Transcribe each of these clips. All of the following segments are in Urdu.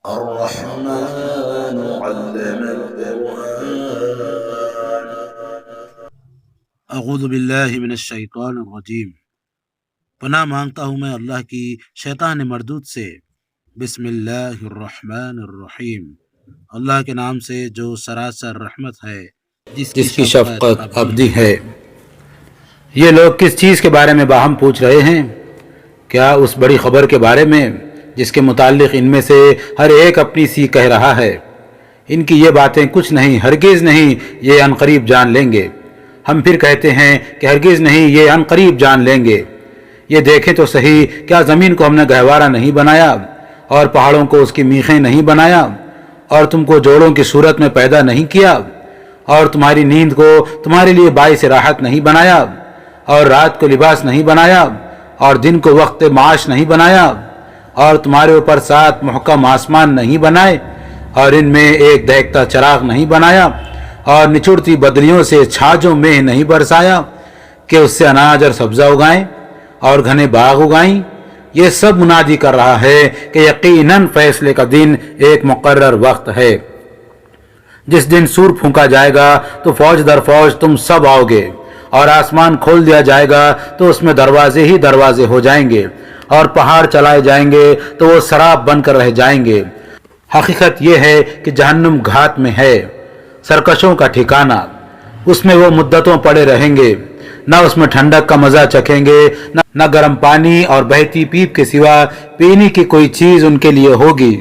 الرحمن علم القرآن. اعوذ باللہ من الشیطان الرجیم. پناہ مانگتا ہوں میں اللہ کی شیطان مردود سے. بسم اللہ الرحمن الرحیم. اللہ کے نام سے جو سراسر رحمت ہے، جس کی شفقت ابدی ہے. یہ لوگ کس چیز کے بارے میں باہم پوچھ رہے ہیں؟ کیا اس بڑی خبر کے بارے میں جس کے متعلق ان میں سے ہر ایک اپنی سی کہہ رہا ہے؟ ان کی یہ باتیں کچھ نہیں، ہرگز نہیں، یہ عنقریب جان لیں گے. ہم پھر کہتے ہیں کہ ہرگز نہیں، یہ عنقریب جان لیں گے. یہ دیکھیں تو صحیح، کیا زمین کو ہم نے گہوارہ نہیں بنایا اور پہاڑوں کو اس کی میخیں نہیں بنایا، اور تم کو جوڑوں کی صورت میں پیدا نہیں کیا، اور تمہاری نیند کو تمہارے لیے باعث راحت نہیں بنایا، اور رات کو لباس نہیں بنایا، اور دن کو وقت معاش نہیں بنایا، اور تمہارے اوپر 7 محکم آسمان نہیں بنائے، اور ان میں ایک دہکتا چراغ نہیں بنایا، اور نچڑتی بدلیوں سے چھاجوں میں نہیں برسایا کہ اس سے اناج اور سبزہ اگائیں اور گھنے باغ اگائیں. یہ سب منادی کر رہا ہے کہ یقیناً فیصلے کا دن ایک مقرر وقت ہے. جس دن سور پھونکا جائے گا تو فوج در فوج تم سب آؤ گے، اور آسمان کھول دیا جائے گا تو اس میں دروازے ہی دروازے ہو جائیں گے، اور پہاڑ چلائے جائیں گے تو وہ سراب بن کر رہ جائیں گے. حقیقت یہ ہے کہ جہنم گھات میں ہے، سرکشوں کا ٹھکانہ. اس میں وہ مدتوں پڑے رہیں گے، نہ اس میں ٹھنڈک کا مزہ چکھیں گے، نہ گرم پانی اور بہتی پیپ کے سوا پینے کی کوئی چیز ان کے لیے ہوگی.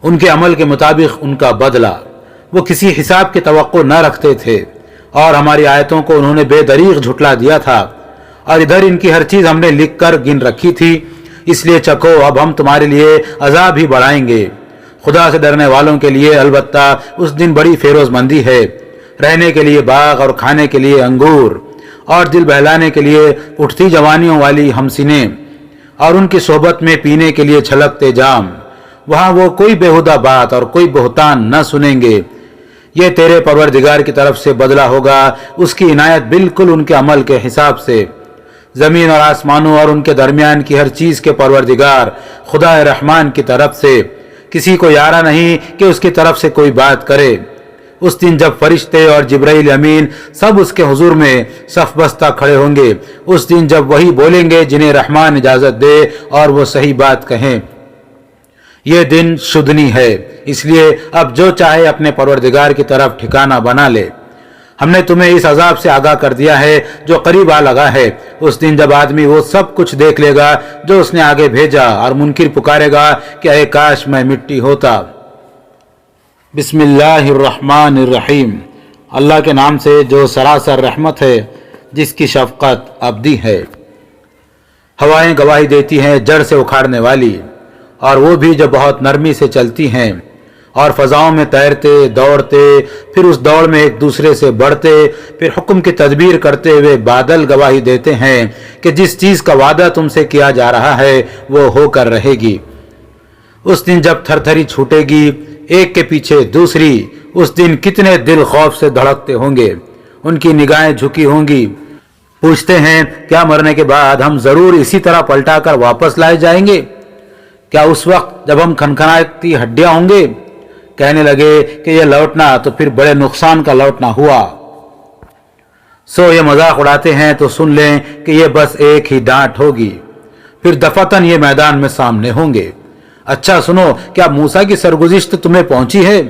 ان کے عمل کے مطابق ان کا بدلہ. وہ کسی حساب کی توقع نہ رکھتے تھے، اور ہماری آیتوں کو انہوں نے بے دریغ جھٹلا دیا تھا، اور ادھر ان کی ہر چیز ہم نے لکھ کر گن رکھی تھی. اس لیے چکو، اب ہم تمہارے لیے عذاب ہی بڑھائیں گے. خدا سے ڈرنے والوں کے لیے البتہ اس دن بڑی فیروز مندی ہے، رہنے کے لیے باغ اور کھانے کے لیے انگور، اور دل بہلانے کے لیے اٹھتی جوانیوں والی ہمسنیں، اور ان کی صحبت میں پینے کے لیے چھلکتے جام. وہاں وہ کوئی بیہودہ بات اور کوئی بہتان نہ سنیں گے. یہ تیرے پروردگار کی طرف سے بدلہ ہوگا، اس کی عنایت بالکل ان کے عمل کے حساب سے. زمین اور آسمانوں اور ان کے درمیان کی ہر چیز کے پروردگار خدا رحمان کی طرف سے کسی کو یارہ نہیں کہ اس کی طرف سے کوئی بات کرے. اس دن جب فرشتے اور جبرائیل امین سب اس کے حضور میں صف بستہ کھڑے ہوں گے، اس دن جب وہی بولیں گے جنہیں رحمان اجازت دے اور وہ صحیح بات کہیں. یہ دن شدنی ہے، اس لیے اب جو چاہے اپنے پروردگار کی طرف ٹھکانہ بنا لے. ہم نے تمہیں اس عذاب سے آگاہ کر دیا ہے جو قریب آ لگا ہے. اس دن جب آدمی وہ سب کچھ دیکھ لے گا جو اس نے آگے بھیجا، اور منکر پکارے گا کہ اے کاش میں مٹی ہوتا. بسم اللہ الرحمن الرحیم. اللہ کے نام سے جو سراسر رحمت ہے، جس کی شفقت ابدی ہے. ہوائیں گواہی دیتی ہیں جڑ سے اکھاڑنے والی، اور وہ بھی جو بہت نرمی سے چلتی ہیں، اور فضاؤں میں تیرتے دوڑتے، پھر اس دوڑ میں ایک دوسرے سے بڑھتے، پھر حکم کی تدبیر کرتے ہوئے بادل گواہی دیتے ہیں کہ جس چیز کا وعدہ تم سے کیا جا رہا ہے وہ ہو کر رہے گی. اس دن جب تھر تھری چھوٹے گی ایک کے پیچھے دوسری، اس دن کتنے دل خوف سے دھڑکتے ہوں گے، ان کی نگاہیں جھکی ہوں گی. پوچھتے ہیں کیا مرنے کے بعد ہم ضرور اسی طرح پلٹا کر واپس لائے جائیں گے؟ کیا اس وقت جب ہم کھنکھناتی ہڈیاں ہوں گے؟ کہنے لگے کہ یہ لوٹنا تو پھر بڑے نقصان کا لوٹنا ہوا. سو یہ مذاق اڑاتے ہیں تو سن لیں کہ یہ بس ایک ہی ڈانٹ ہوگی، پھر دفعتاً یہ میدان میں سامنے ہوں گے. اچھا سنو، کیا موسیٰ کی سرگزشت تمہیں پہنچی ہے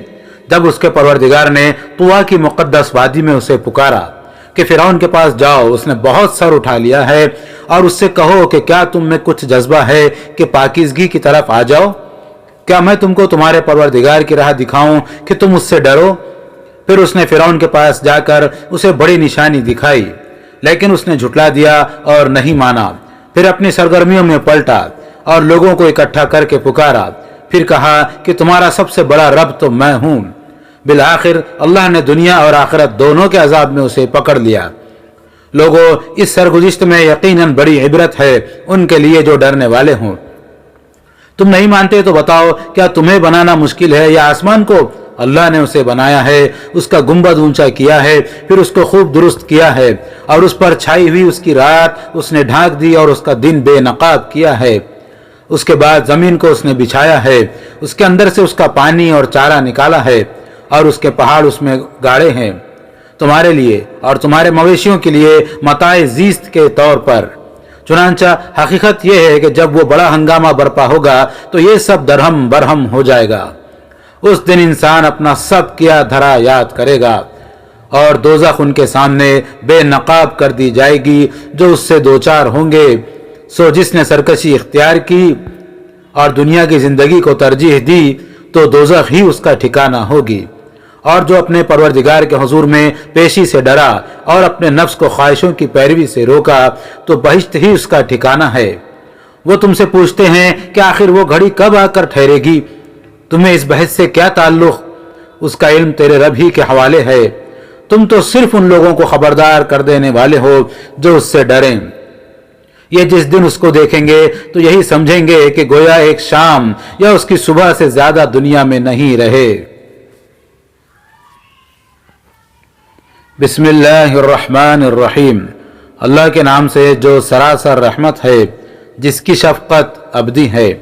جب اس کے پروردگار نے طوا کی مقدس وادی میں اسے پکارا کہ فرعون کے پاس جاؤ، اس نے بہت سر اٹھا لیا ہے، اور اس سے کہو کہ کیا تم میں کچھ جذبہ ہے کہ پاکیزگی کی طرف آ جاؤ؟ کیا میں تم کو تمہارے پروردگار کی راہ دکھاؤں کہ تم اس سے ڈرو؟ پھر اس نے فرعون کے پاس جا کر اسے بڑی نشانی دکھائی، لیکن اس نے جھٹلا دیا اور نہیں مانا. پھر اپنی سرگرمیوں میں پلٹا اور لوگوں کو اکٹھا کر کے پکارا. پھر کہا کہ تمہارا سب سے بڑا رب تو میں ہوں. بالآخر اللہ نے دنیا اور آخرت دونوں کے عذاب میں اسے پکڑ لیا. لوگوں، اس سرگزشت میں یقیناً بڑی عبرت ہے ان کے لیے جو ڈرنے والے ہوں. تم نہیں مانتے تو بتاؤ، کیا تمہیں بنانا مشکل ہے یا آسمان کو؟ اللہ نے اسے بنایا ہے، اس کا گنبد اونچا کیا ہے، پھر اس کو خوب درست کیا ہے، اور اس پر چھائی ہوئی اس کی رات اس نے ڈھانک دی، اور اس کا دن بے نقاب کیا ہے. اس کے بعد زمین کو اس نے بچھایا ہے، اس کے اندر سے اس کا پانی اور چارہ نکالا ہے، اور اس کے پہاڑ اس میں گاڑے ہیں، تمہارے لیے اور تمہارے مویشیوں کے لیے متاع زیست کے طور پر۔ چنانچہ حقیقت یہ ہے کہ جب وہ بڑا ہنگامہ برپا ہوگا تو یہ سب درہم برہم ہو جائے گا۔ اس دن انسان اپنا سب کیا دھرا یاد کرے گا، اور دوزخ ان کے سامنے بے نقاب کر دی جائے گی جو اس سے دوچار ہوں گے۔ سو جس نے سرکشی اختیار کی اور دنیا کی زندگی کو ترجیح دی تو دوزخ ہی اس کا ٹھکانہ ہوگی، اور جو اپنے پروردگار کے حضور میں پیشی سے ڈرا اور اپنے نفس کو خواہشوں کی پیروی سے روکا تو بہشت ہی اس کا ٹھکانہ ہے۔ وہ تم سے پوچھتے ہیں کہ آخر وہ گھڑی کب آ کر ٹھہرے گی؟ تمہیں اس بحث سے کیا تعلق؟ اس کا علم تیرے رب ہی کے حوالے ہے۔ تم تو صرف ان لوگوں کو خبردار کر دینے والے ہو جو اس سے ڈریں۔ یہ جس دن اس کو دیکھیں گے تو یہی سمجھیں گے کہ گویا ایک شام یا اس کی صبح سے زیادہ دنیا میں نہیں رہے۔ بسم اللہ الرحمن الرحیم، اللہ کے نام سے جو سراسر رحمت ہے، جس کی شفقت ابدی ہے۔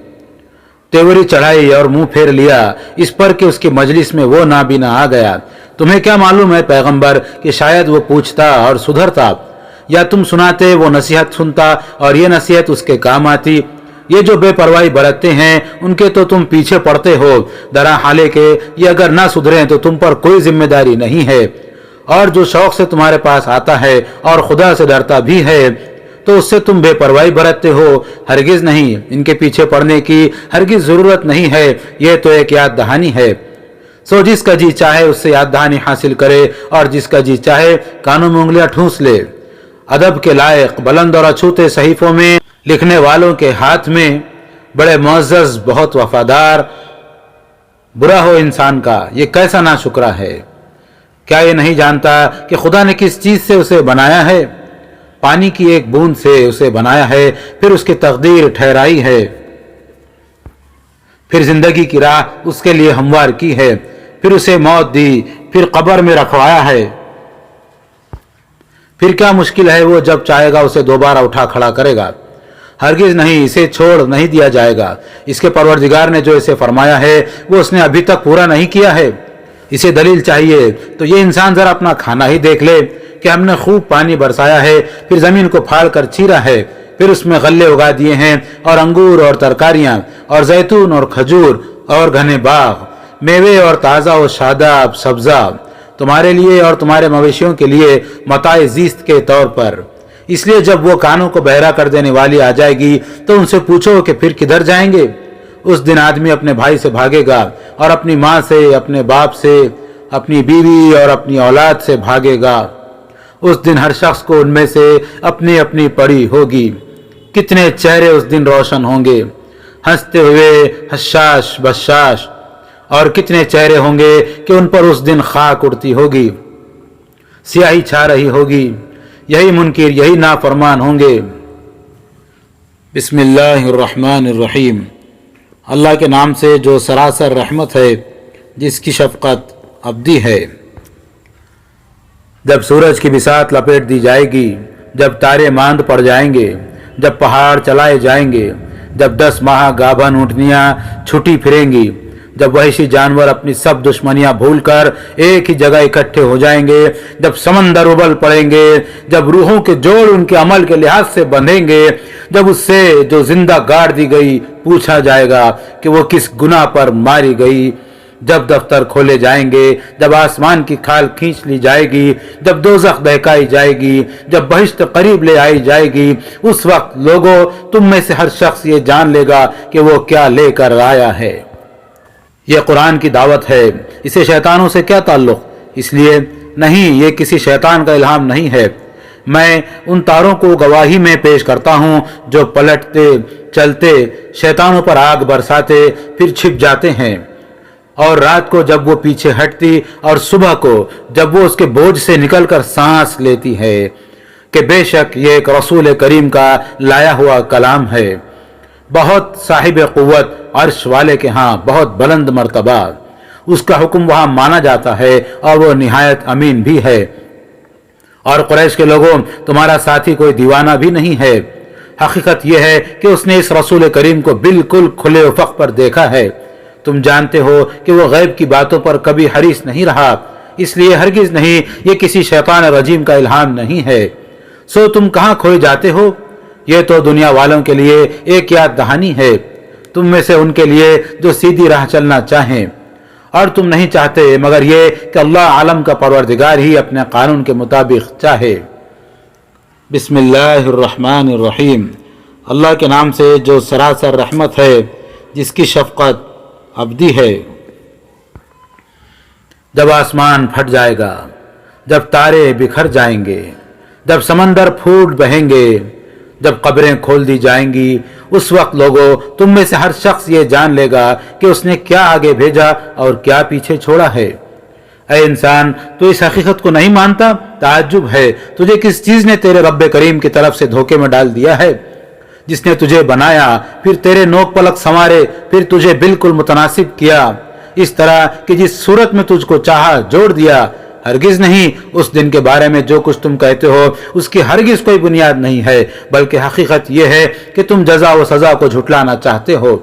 تیوری چڑھائی اور منہ پھیر لیا اس پر کہ اس کی مجلس میں وہ نابینا آ گیا۔ تمہیں کیا معلوم ہے پیغمبر کہ شاید وہ پوچھتا اور سدھرتا، یا تم سناتے وہ نصیحت سنتا اور یہ نصیحت اس کے کام آتی۔ یہ جو بے پرواہی برتتے ہیں ان کے تو تم پیچھے پڑتے ہو، درا حالے کہ یہ اگر نہ سدھریں تو تم پر کوئی ذمہ داری نہیں ہے۔ اور جو شوق سے تمہارے پاس آتا ہے اور خدا سے ڈرتا بھی ہے تو اس سے تم بے پرواہی برتتے ہو۔ ہرگز نہیں، ان کے پیچھے پڑنے کی ہرگز ضرورت نہیں ہے، یہ تو ایک یاد دہانی ہے۔ سو جس کا جی چاہے اس سے یاد دہانی حاصل کرے، اور جس کا جی چاہے کانوں میں انگلیاں ٹھونس لے۔ ادب کے لائق بلند اور اچھوتے صحیفوں میں لکھنے والوں کے ہاتھ میں بڑے معزز، بہت وفادار، برا ہو انسان کا یہ کیسا ناشکرا ہے۔ کیا یہ نہیں جانتا کہ خدا نے کس چیز سے اسے بنایا ہے؟ پانی کی ایک بوند سے اسے بنایا ہے، پھر اس کی تقدیر ٹھہرائی ہے، پھر زندگی کی راہ اس کے لیے ہموار کی ہے، پھر اسے موت دی، پھر قبر میں رکھوایا ہے۔ پھر کیا مشکل ہے، وہ جب چاہے گا اسے دوبارہ اٹھا کھڑا کرے گا۔ ہرگز نہیں، اسے چھوڑ نہیں دیا جائے گا۔ اس کے پروردگار نے جو اسے فرمایا ہے وہ اس نے ابھی تک پورا نہیں کیا ہے۔ اسے دلیل چاہیے تو یہ انسان ذرا اپنا کھانا ہی دیکھ لے کہ ہم نے خوب پانی برسایا ہے، پھر زمین کو پھاڑ کر چیرا ہے، پھر اس میں غلے اگا دیے ہیں اور انگور اور ترکاریاں اور زیتون اور کھجور اور گھنے باغ، میوے اور تازہ و شاداب سبزہ، تمہارے لیے اور تمہارے مویشیوں کے لیے متاع زیست کے طور پر۔ اس لیے جب وہ کانوں کو بہرا کر دینے والی آ جائے گی تو ان سے پوچھو کہ پھر کدھر جائیں گے؟ اس دن آدمی اپنے بھائی سے بھاگے گا اور اپنی ماں سے، اپنے باپ سے، اپنی بیوی اور اپنی اولاد سے بھاگے گا۔ اس دن ہر شخص کو ان میں سے اپنی اپنی پڑی ہوگی۔ کتنے چہرے اس دن روشن ہوں گے، ہنستے ہوئے حشاش بشاش، اور کتنے چہرے ہوں گے کہ ان پر اس دن خاک اڑتی ہوگی، سیاہی چھا رہی ہوگی۔ یہی منکر، یہی نافرمان ہوں گے۔ بسم اللہ الرحمن الرحیم، اللہ کے نام سے جو سراسر رحمت ہے، جس کی شفقت ابدی ہے۔ جب سورج کی بساط لپیٹ دی جائے گی، جب تارے ماند پڑ جائیں گے، جب پہاڑ چلائے جائیں گے، جب 10 ماہ گابھن اونٹنیاں چھٹی پھریں گی، جب وحشی جانور اپنی سب دشمنیاں بھول کر ایک ہی جگہ اکٹھے ہو جائیں گے، جب سمندر ابل پڑیں گے، جب روحوں کے جوڑ ان کے عمل کے لحاظ سے بندھیں گے، جب اس سے جو زندہ گاڑ دی گئی پوچھا جائے گا کہ وہ کس گناہ پر ماری گئی، جب دفتر کھولے جائیں گے، جب آسمان کی کھال کھینچ لی جائے گی، جب دوزخ بہکائی جائے گی، جب بہشت قریب لے آئی جائے گی، اس وقت لوگوں تم میں سے ہر شخص یہ جان لے گا کہ وہ کیا لے کر آیا ہے۔ یہ قرآن کی دعوت ہے، اسے شیطانوں سے کیا تعلق؟ اس لیے نہیں، یہ کسی شیطان کا الہام نہیں ہے۔ میں ان تاروں کو گواہی میں پیش کرتا ہوں جو پلٹتے چلتے شیطانوں پر آگ برساتے پھر چھپ جاتے ہیں، اور رات کو جب وہ پیچھے ہٹتی اور صبح کو جب وہ اس کے بوجھ سے نکل کر سانس لیتی ہے، کہ بے شک یہ ایک رسول کریم کا لایا ہوا کلام ہے، بہت صاحب قوت، عرش والے کے ہاں بہت بلند مرتبہ، اس کا حکم وہاں مانا جاتا ہے اور وہ نہایت امین بھی ہے۔ اور قریش کے لوگوں، تمہارا ساتھی کوئی دیوانہ بھی نہیں ہے۔ حقیقت یہ ہے کہ اس نے اس رسول کریم کو بالکل کھلے افق پر دیکھا ہے۔ تم جانتے ہو کہ وہ غیب کی باتوں پر کبھی حریص نہیں رہا، اس لیے ہرگز نہیں یہ کسی شیطان رجیم کا الہام نہیں ہے۔ سو تم کہاں کھوئے جاتے ہو؟ یہ تو دنیا والوں کے لیے ایک یاد دہانی ہے، تم میں سے ان کے لیے جو سیدھی راہ چلنا چاہیں، اور تم نہیں چاہتے مگر یہ کہ اللہ عالم کا پروردگار ہی اپنے قانون کے مطابق چاہے۔ بسم اللہ الرحمن الرحیم، اللہ کے نام سے جو سراسر رحمت ہے، جس کی شفقت ابدی ہے۔ جب آسمان پھٹ جائے گا، جب تارے بکھر جائیں گے، جب سمندر پھوٹ بہیں گے، جب قبریں کھول دی جائیں گی، اس وقت لوگو تم میں سے ہر شخص یہ جان لے گا کہ اس نے کیا آگے بھیجا اور کیا پیچھے چھوڑا ہے۔ اے انسان، تو اس حقیقت کو نہیں مانتا؟ تعجب ہے، تجھے کس چیز نے تیرے رب کریم کی طرف سے دھوکے میں ڈال دیا ہے، جس نے تجھے بنایا، پھر تیرے نوک پلک سنوارے، پھر تجھے بالکل متناسب کیا، اس طرح کہ جس صورت میں تجھ کو چاہا جوڑ دیا۔ ہرگز نہیں، اس دن کے بارے میں جو کچھ تم کہتے ہو اس کی ہرگز کوئی بنیاد نہیں ہے، بلکہ حقیقت یہ ہے کہ تم جزا و سزا کو جھٹلانا چاہتے ہو۔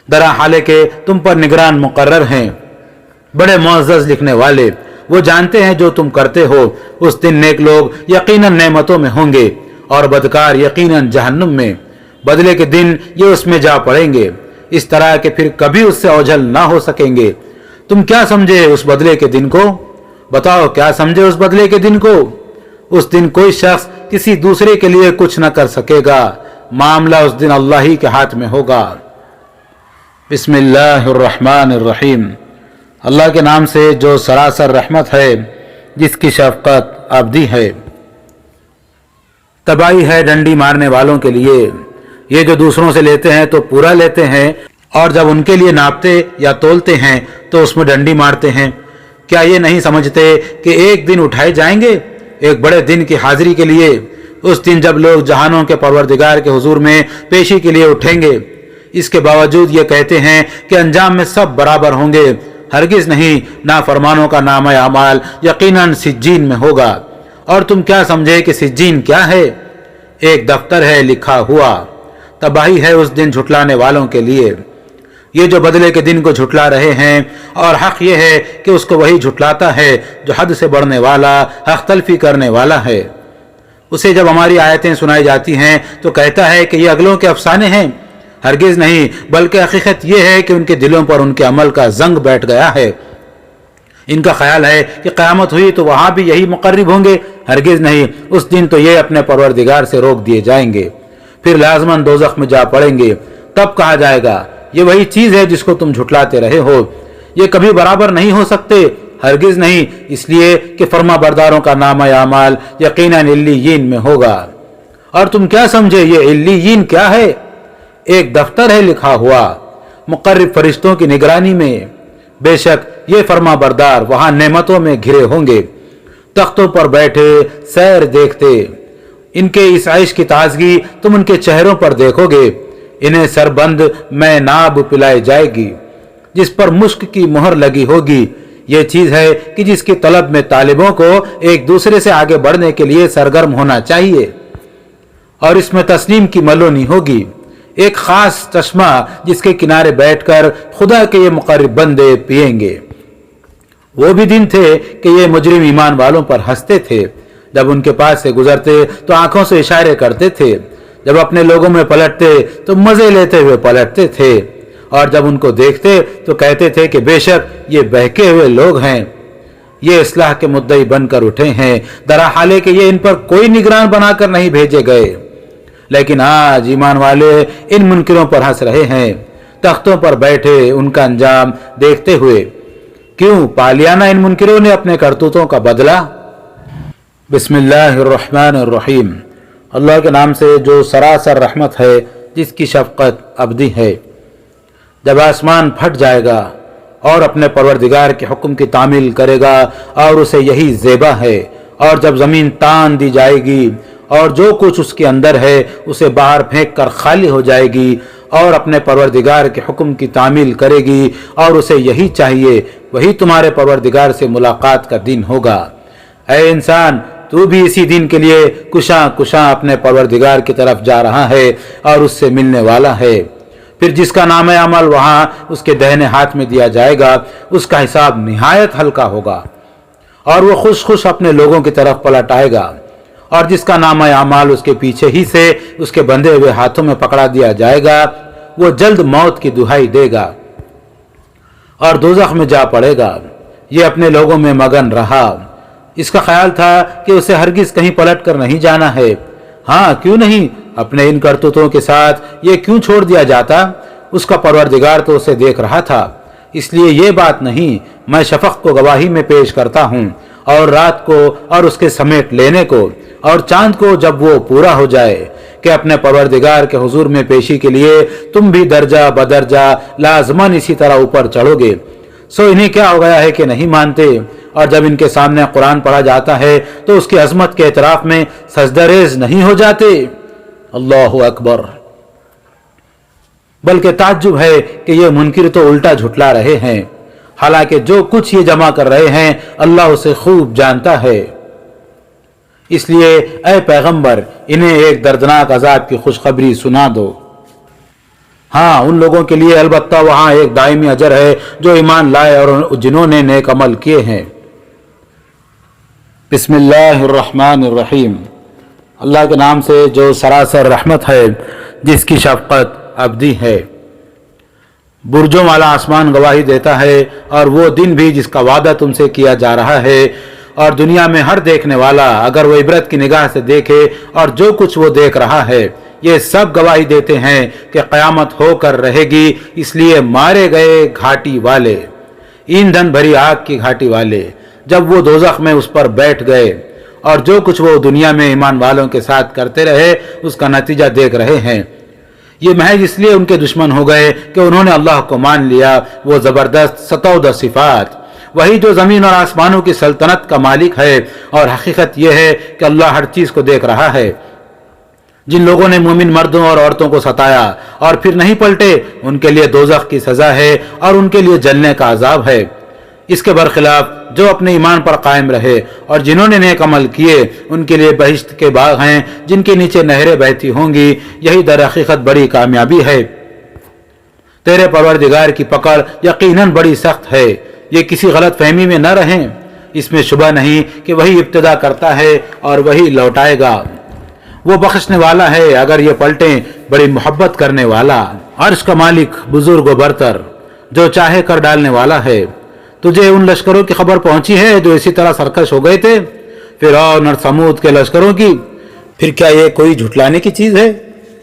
درا حالے کہ تم پر نگران مقرر ہیں، بڑے معزز لکھنے والے، وہ جانتے ہیں جو تم کرتے ہو۔ اس دن نیک لوگ یقیناً نعمتوں میں ہوں گے اور بدکار یقیناً جہنم میں، بدلے کے دن یہ اس میں جا پڑیں گے، اس طرح کہ پھر کبھی اس سے اوجھل نہ ہو سکیں گے۔ تم کیا سمجھے اس بدلے کے دن کو؟ بتاؤ، کیا سمجھے اس بدلے کے دن کو؟ اس دن کوئی شخص کسی دوسرے کے لیے کچھ نہ کر سکے گا، معاملہ اس دن اللہ ہی کے ہاتھ میں ہوگا۔ بسم اللہ الرحمن الرحیم، اللہ کے نام سے جو سراسر رحمت ہے، جس کی شفقت ابدی ہے۔ تباہی ہے ڈنڈی مارنے والوں کے لیے، یہ جو دوسروں سے لیتے ہیں تو پورا لیتے ہیں، اور جب ان کے لیے ناپتے یا تولتے ہیں تو اس میں ڈنڈی مارتے ہیں۔ کیا یہ نہیں سمجھتے کہ ایک دن اٹھائے جائیں گے، ایک بڑے دن کی حاضری کے لیے، اس دن جب لوگ جہانوں کے پروردگار کے حضور میں پیشی کے لیے اٹھیں گے؟ اس کے باوجود یہ کہتے ہیں کہ انجام میں سب برابر ہوں گے۔ ہرگز نہیں، نافرمانوں کا نامہ اعمال یقیناً سجین میں ہوگا۔ اور تم کیا سمجھے کہ سجین کیا ہے؟ ایک دفتر ہے لکھا ہوا۔ تباہی ہے اس دن جھٹلانے والوں کے لیے، یہ جو بدلے کے دن کو جھٹلا رہے ہیں، اور حق یہ ہے کہ اس کو وہی جھٹلاتا ہے جو حد سے بڑھنے والا، حق تلفی کرنے والا ہے۔ اسے جب ہماری آیتیں سنائی جاتی ہیں تو کہتا ہے کہ یہ اگلوں کے افسانے ہیں۔ ہرگز نہیں، بلکہ حقیقت یہ ہے کہ ان کے دلوں پر ان کے عمل کا زنگ بیٹھ گیا ہے۔ ان کا خیال ہے کہ قیامت ہوئی تو وہاں بھی یہی مقرب ہوں گے۔ ہرگز نہیں، اس دن تو یہ اپنے پروردگار سے روک دیے جائیں گے، پھر لازماً دوزخ میں جا پڑیں گے۔ تب کہا جائے گا، یہ وہی چیز ہے جس کو تم جھٹلاتے رہے ہو، یہ کبھی برابر نہیں ہو سکتے۔ ہرگز نہیں، اس لیے کہ فرما برداروں کا نامہ اعمال یقیناً علیین میں ہوگا۔ اور تم کیا سمجھے یہ علیین کیا ہے؟ ایک دفتر ہے لکھا ہوا، مقرب فرشتوں کی نگرانی میں۔ بے شک یہ فرما بردار وہاں نعمتوں میں گھرے ہوں گے، تختوں پر بیٹھے سیر دیکھتے۔ ان کے اس عیش کی تازگی تم ان کے چہروں پر دیکھو گے۔ انہیں سربند میں ناب پلائی جائے گی جس پر مشک کی مہر لگی ہوگی۔ یہ چیز ہے کہ جس کی طلب میں طالبوں کو ایک دوسرے سے آگے بڑھنے کے لیے سرگرم ہونا چاہیے، اور اس میں تسنیم کی ملونی ہوگی، ایک خاص چشمہ جس کے کنارے بیٹھ کر خدا کے یہ مقرب بندے پئیں گے۔ وہ بھی دن تھے کہ یہ مجرم ایمان والوں پر ہنستے تھے، جب ان کے پاس سے گزرتے تو آنکھوں سے اشارے کرتے تھے، جب اپنے لوگوں میں پلٹتے تو مزے لیتے ہوئے پلٹتے تھے، اور جب ان کو دیکھتے تو کہتے تھے کہ بے شک یہ بہکے ہوئے لوگ ہیں، یہ اصلاح کے مدعی بن کر اٹھے ہیں، درا حالے کہ یہ ان پر کوئی نگران بنا کر نہیں بھیجے گئے۔ لیکن آج ایمان والے ان منکروں پر ہنس رہے ہیں، تختوں پر بیٹھے ان کا انجام دیکھتے ہوئے۔ کیوں پا لیا نہ ان منکروں نے اپنے کرتوتوں کا بدلہ؟ بسم اللہ الرحمن الرحیم، اللہ کے نام سے جو سراسر رحمت ہے، جس کی شفقت ابدی ہے۔ جب آسمان پھٹ جائے گا اور اپنے پروردگار کے حکم کی تعمیل کرے گا اور اسے یہی زیبا ہے، اور جب زمین تان دی جائے گی اور جو کچھ اس کے اندر ہے اسے باہر پھینک کر خالی ہو جائے گی، اور اپنے پروردگار کے حکم کی تعمیل کرے گی اور اسے یہی چاہیے، وہی تمہارے پروردگار سے ملاقات کا دن ہوگا۔ اے انسان، تو بھی اسی دن کے لیے کشاں کشاں اپنے پروردگار کی طرف جا رہا ہے اور اس سے ملنے والا ہے۔ پھر جس کا نام عمل وہاں اس کے دہنے ہاتھ میں دیا جائے گا، اس کا حساب نہایت ہلکا ہوگا اور وہ خوش خوش اپنے لوگوں کی طرف پلٹ آئے گا، اور جس کا نام اعمال اس کے پیچھے ہی سے اس کے بندھے ہوئے ہاتھوں میں پکڑا دیا جائے گا، وہ جلد موت کی دہائی دے گا اور دوزخ میں جا پڑے گا۔ یہ اپنے لوگوں میں مگن رہا، اس کا خیال تھا کہ اسے ہرگز کہیں پلٹ کر نہیں جانا ہے۔ ہاں کیوں نہیں، اپنے ان کرتوتوں کے ساتھ یہ کیوں چھوڑ دیا جاتا؟ اس کا پروردگار تو اسے دیکھ رہا تھا، اس لیے یہ بات نہیں، میں شفق کو گواہی میں پیش کرتا ہوں، اور رات کو اور اس کے سمیٹ لینے کو، اور چاند کو جب وہ پورا ہو جائے، کہ اپنے پروردگار کے حضور میں پیشی کے لیے تم بھی درجہ بدرجہ لازماً اسی طرح اوپر چڑھو گے۔ سو انہیں کیا ہو گیا ہے کہ نہیں مانتے، اور جب ان کے سامنے قرآن پڑھا جاتا ہے تو اس کی عظمت کے اعتراف میں سجدہ ریز نہیں ہو جاتے۔ اللہ اکبر! بلکہ تعجب ہے کہ یہ منکر تو الٹا جھٹلا رہے ہیں، حالانکہ جو کچھ یہ جمع کر رہے ہیں اللہ اسے خوب جانتا ہے۔ اس لیے اے پیغمبر انہیں ایک دردناک عذاب کی خوشخبری سنا دو۔ ہاں ان لوگوں کے لیے البتہ وہاں ایک دائمی اجر ہے جو ایمان لائے اور جنہوں نے نیک عمل کیے ہیں۔ بسم اللہ الرحمن الرحیم، اللہ کے نام سے جو سراسر رحمت ہے، جس کی شفقت ابدی ہے۔ برجوں والا آسمان گواہی دیتا ہے، اور وہ دن بھی جس کا وعدہ تم سے کیا جا رہا ہے، اور دنیا میں ہر دیکھنے والا اگر وہ عبرت کی نگاہ سے دیکھے اور جو کچھ وہ دیکھ رہا ہے، یہ سب گواہی دیتے ہیں کہ قیامت ہو کر رہے گی، اس لیے مارے گئے گھاٹی والے، ایندھن بھری آگ کی گھاٹی والے، جب وہ دوزخ میں اس پر بیٹھ گئے، اور جو کچھ وہ دنیا میں ایمان والوں کے ساتھ کرتے رہے اس کا نتیجہ دیکھ رہے ہیں۔ یہ محض اس لیے ان کے دشمن ہو گئے کہ انہوں نے اللہ کو مان لیا، وہ زبردست 14 صفات، وہی جو زمین اور آسمانوں کی سلطنت کا مالک ہے، اور حقیقت یہ ہے کہ اللہ ہر چیز کو دیکھ رہا ہے۔ جن لوگوں نے مومن مردوں اور عورتوں کو ستایا اور پھر نہیں پلٹے، ان کے لیے دوزخ کی سزا ہے اور ان کے لیے جلنے کا عذاب ہے۔ اس کے برخلاف جو اپنے ایمان پر قائم رہے اور جنہوں نے نیک عمل کیے، ان کے لیے بہشت کے باغ ہیں جن کے نیچے نہریں بہتی ہوں گی، یہی در حقیقت بڑی کامیابی ہے۔ تیرے پروردگار کی پکڑ یقیناً بڑی سخت ہے، یہ کسی غلط فہمی میں نہ رہیں، اس میں شبہ نہیں کہ وہی ابتدا کرتا ہے اور وہی لوٹائے گا۔ وہ بخشنے والا ہے اگر یہ پلٹیں، بڑی محبت کرنے والا، عرش کا مالک، بزرگ و برتر، جو چاہے کر ڈالنے والا ہے۔ تجھے ان لشکروں کی خبر پہنچی ہے جو اسی طرح سرکش ہو گئے تھے، فرعون اور ثمود کے لشکروں کی؟ پھر کیا یہ کوئی جھٹلانے کی چیز ہے؟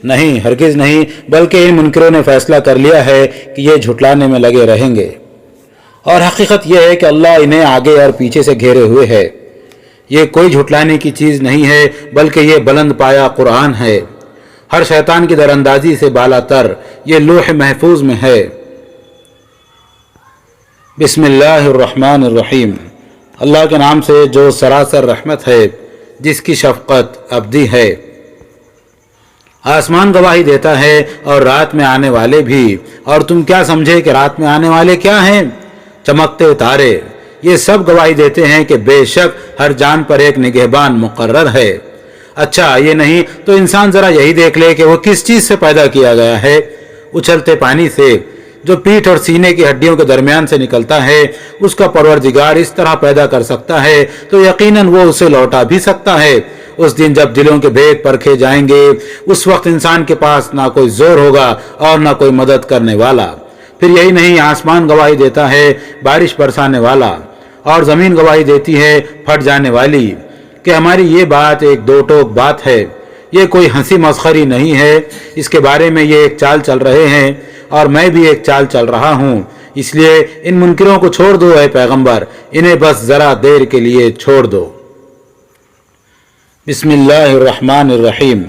نہیں، ہرگز نہیں، بلکہ ان منکروں نے فیصلہ کر لیا ہے کہ یہ جھٹلانے میں لگے رہیں گے، اور حقیقت یہ ہے کہ اللہ انہیں آگے اور پیچھے سے گھیرے ہوئے ہے۔ یہ کوئی جھٹلانے کی چیز نہیں ہے، بلکہ یہ بلند پایا قرآن ہے، ہر شیطان کی دراندازی سے بالا تر، یہ لوح محفوظ میں ہے۔ بسم اللہ الرحمن الرحیم، اللہ کے نام سے جو سراسر رحمت ہے، جس کی شفقت ابدی ہے۔ آسمان گواہی دیتا ہے اور رات میں آنے والے بھی، اور تم کیا سمجھے کہ رات میں آنے والے کیا ہیں؟ چمکتے تارے، یہ سب گواہی دیتے ہیں کہ بے شک ہر جان پر ایک نگہبان مقرر ہے۔ اچھا یہ نہیں تو انسان ذرا یہی دیکھ لے کہ وہ کس چیز سے پیدا کیا گیا ہے؟ اچھلتے پانی سے، جو پیٹھ اور سینے کی ہڈیوں کے درمیان سے نکلتا ہے، اس کا پروردگار اس طرح پیدا کر سکتا ہے تو یقیناً وہ اسے لوٹا بھی سکتا ہے۔ اس دن جب دلوں کے بھید پرکھے جائیں گے، اس وقت انسان کے پاس نہ کوئی زور ہوگا اور نہ کوئی مدد کرنے والا۔ پھر یہی نہیں، آسمان گواہی دیتا ہے، بارش برسانے والا، اور زمین گواہی دیتی ہے، پھٹ جانے والی، کہ ہماری یہ بات ایک دو ٹوک بات ہے، یہ کوئی ہنسی مسخری نہیں ہے۔ اس کے بارے میں یہ ایک چال چل رہے ہیں، اور میں بھی ایک چال چل رہا ہوں، اس لیے ان منکروں کو چھوڑ دو اے پیغمبر، انہیں بس ذرا دیر کے لیے چھوڑ دو۔ بسم اللہ الرحمن الرحیم،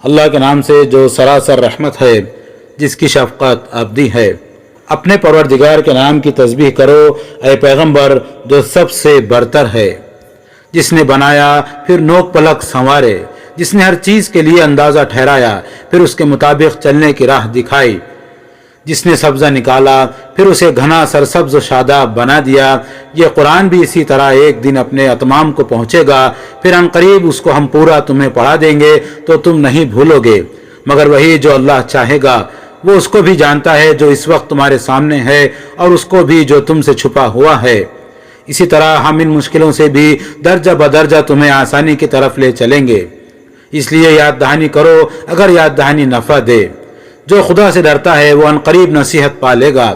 اللہ کے نام سے جو سراسر رحمت ہے، جس کی شفقت ابدی ہے۔ اپنے پروردگار کے نام کی تسبیح کرو اے پیغمبر، جو سب سے برتر ہے، جس نے بنایا پھر نوک پلک سنوارے، جس نے ہر چیز کے لیے اندازہ ٹھہرایا پھر اس کے مطابق چلنے کی راہ دکھائی، جس نے سبزہ نکالا پھر اسے گھنا سرسبز و شاداب بنا دیا، یہ قرآن بھی اسی طرح ایک دن اپنے اتمام کو پہنچے گا، پھر ان قریب اس کو ہم پورا تمہیں پڑھا دیں گے تو تم نہیں بھولو گے، مگر وہی جو اللہ چاہے گا، وہ اس کو بھی جانتا ہے جو اس وقت تمہارے سامنے ہے اور اس کو بھی جو تم سے چھپا ہوا ہے۔ اسی طرح ہم ان مشکلوں سے بھی درجہ بدرجہ تمہیں آسانی کی طرف لے چلیں گے، اس لیے یاد دہانی کرو اگر یاد دہانی نفع دے۔ جو خدا سے ڈرتا ہے وہ عنقریب نصیحت پا لے گا،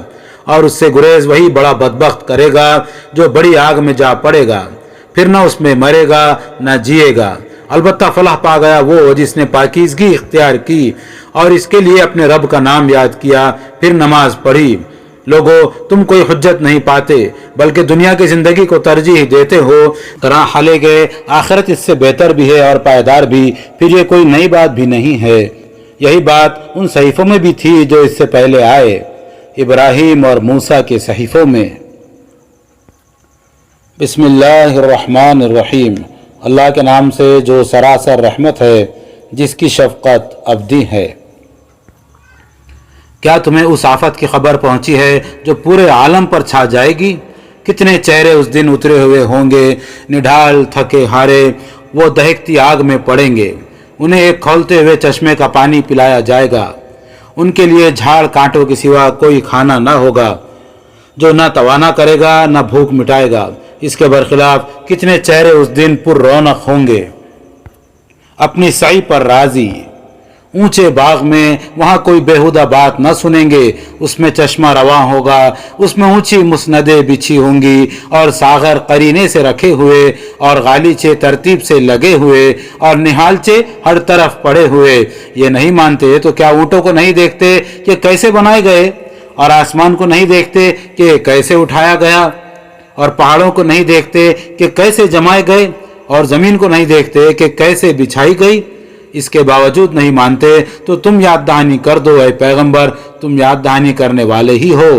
اور اس سے گریز وہی بڑا بدبخت کرے گا جو بڑی آگ میں جا پڑے گا، پھر نہ اس میں مرے گا نہ جیے گا۔ البتہ فلاح پا گیا وہ جس نے پاکیزگی اختیار کی اور اس کے لیے اپنے رب کا نام یاد کیا، پھر نماز پڑھی۔ لوگو تم کوئی حجت نہیں پاتے بلکہ دنیا کی زندگی کو ترجیح دیتے ہو، طرح حالے گئے آخرت اس سے بہتر بھی ہے اور پائیدار بھی، پھر یہ کوئی نئی بات بھی نہیں ہے، یہی بات ان صحیفوں میں بھی تھی جو اس سے پہلے آئے، ابراہیم اور موسیٰ کے صحیفوں میں۔ بسم اللہ الرحمن الرحیم، اللہ کے نام سے جو سراسر رحمت ہے، جس کی شفقت ابدی ہے۔ کیا تمہیں اس آفت کی خبر پہنچی ہے جو پورے عالم پر چھا جائے گی؟ کتنے چہرے اس دن اترے ہوئے ہوں گے، نڈھال تھکے ہارے، وہ دہکتی آگ میں پڑیں گے، انہیں ایک کھولتے ہوئے چشمے کا پانی پلایا جائے گا، ان کے لیے جھاڑ کانٹوں کے سوا کوئی کھانا نہ ہوگا، جو نہ توانا کرے گا نہ بھوک مٹائے گا۔ اس کے برخلاف کتنے چہرے اس دن پر رونق ہوں گے، اپنی سعی پر راضی، اونچے باغ میں، وہاں کوئی بیہودہ بات نہ سنیں گے، اس میں چشمہ رواں ہوگا، اس میں اونچی مسندیں بچھی ہوں گی اور ساغر قرینے سے رکھے ہوئے اور غالیچے ترتیب سے لگے ہوئے اور نہالچے ہر طرف پڑے ہوئے۔ یہ نہیں مانتے تو کیا اونٹوں کو نہیں دیکھتے کہ کیسے بنائے گئے، اور آسمان کو نہیں دیکھتے کہ کیسے اٹھایا گیا، اور پہاڑوں کو نہیں دیکھتے کہ کیسے جمائے گئے، اور زمین کو نہیں دیکھتے کہ کیسے بچھائی گئی؟ اس کے باوجود نہیں مانتے تو تم یاد دہانی کر دو اے پیغمبر، تم یاد دہانی کرنے والے ہی ہو،